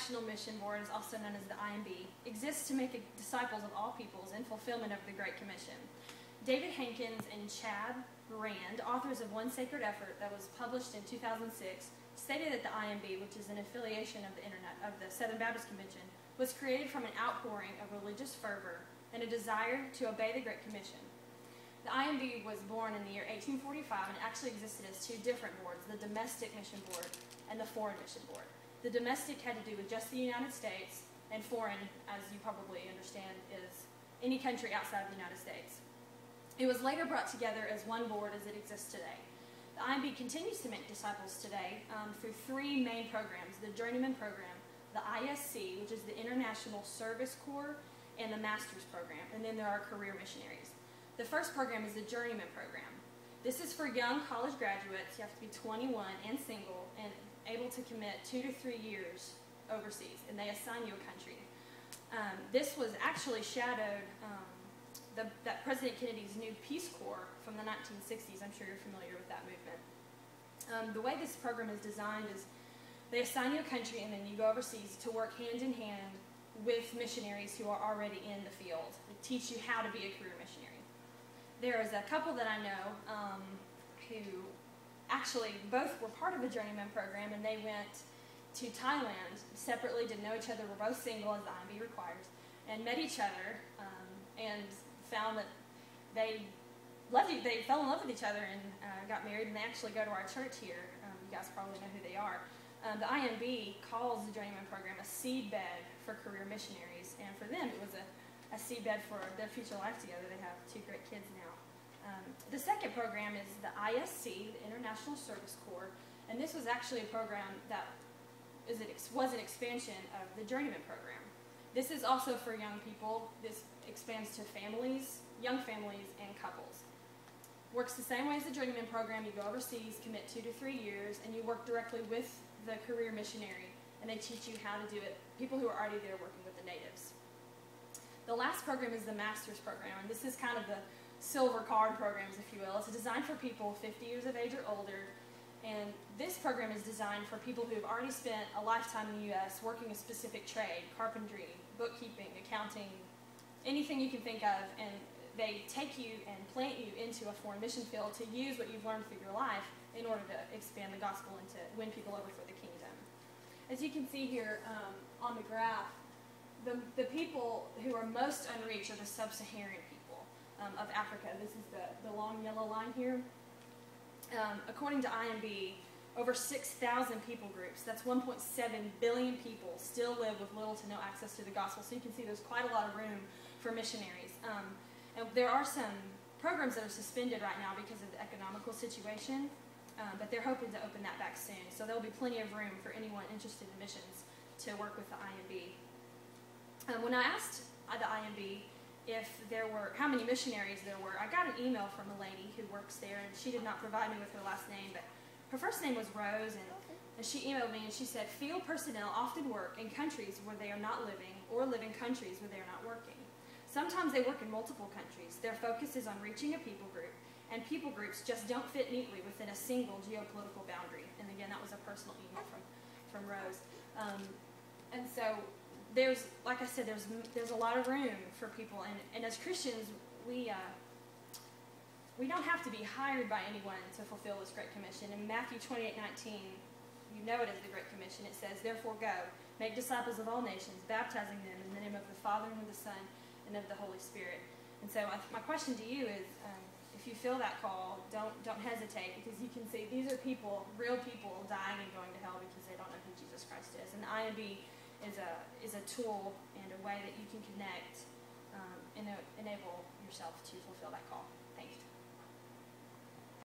International Mission Board, is also known as the IMB, exists to make disciples of all peoples in fulfillment of the Great Commission. David Hankins and Chad Rand, authors of One Sacred Effort that was published in 2006, stated that the IMB, which is an affiliation of the Southern Baptist Convention, was created from an outpouring of religious fervor and a desire to obey the Great Commission. The IMB was born in the year 1845 and actually existed as two different boards, the Domestic Mission Board and the Foreign Mission Board. The domestic had to do with just the United States, and foreign, as you probably understand, is any country outside of the United States. It was later brought together as one board as it exists today. The IMB continues to make disciples today through three main programs: the Journeyman Program, the ISC, which is the International Service Corps, and the Master's Program, and then there are career missionaries. The first program is the Journeyman Program. This is for young college graduates. You have to be 21 and single and able to commit 2 to 3 years overseas, and they assign you a country. This was actually shadowed that President Kennedy's new Peace Corps from the 1960s. I'm sure you're familiar with that movement. The way this program is designed is they assign you a country, and then you go overseas to work hand in hand with missionaries who are already in the field. They teach you how to be a career missionary. There is a couple that I know who actually both were part of the Journeyman Program, and they went to Thailand separately, didn't know each other, were both single as the IMB requires, and met each other and found that they fell in love with each other and got married, and they actually go to our church here. You guys probably know who they are. The IMB calls the Journeyman Program a seedbed for career missionaries, and for them it was a seedbed for their future life together. They have 2 great kids now. The second program is the ISC, the International Service Corps, and this was actually a program that was an expansion of the Journeyman Program. This is also for young people. This expands to families, young families, and couples. Works the same way as the Journeyman Program. You go overseas, commit 2 to 3 years, and you work directly with the career missionary, and they teach you how to do it, people who are already there working with the natives. The last program is the Master's Program, and this is kind of the silver card programs, if you will. It's designed for people 50 years of age or older, and this program is designed for people who have already spent a lifetime in the U.S. working a specific trade: carpentry, bookkeeping, accounting, anything you can think of, and they take you and plant you into a foreign mission field to use what you've learned through your life in order to expand the gospel and to win people over for the kingdom. As you can see here on the graph, the people who are most unreached are the sub-Saharan people of Africa. This is the long yellow line here. According to IMB, over 6,000 people groups, that's 1.7 billion people, still live with little to no access to the gospel. So you can see there's quite a lot of room for missionaries. And there are some programs that are suspended right now because of the economical situation, but they're hoping to open that back soon. So there'll be plenty of room for anyone interested in missions to work with the IMB. When I asked the IMB how many missionaries there were, I got an email from a lady who works there, and she did not provide me with her last name, but her first name was Rose, and she emailed me and she said, field personnel often work in countries where they are not living, or live in countries where they are not working. Sometimes they work in multiple countries. Their focus is on reaching a people group, and people groups just don't fit neatly within a single geopolitical boundary. And again, that was a personal email from Rose. And so there's, like I said, there's a lot of room for people, and as Christians, we don't have to be hired by anyone to fulfill this Great Commission. In Matthew 28:19, you know it as the Great Commission. It says, "Therefore go, make disciples of all nations, baptizing them in the name of the Father and of the Son and of the Holy Spirit." And so my question to you is, if you feel that call, don't hesitate, because you can see these are people, real people, dying and going to hell because they don't know who Jesus Christ is. And the IMB is a tool and a way that you can connect and enable yourself to fulfill that call.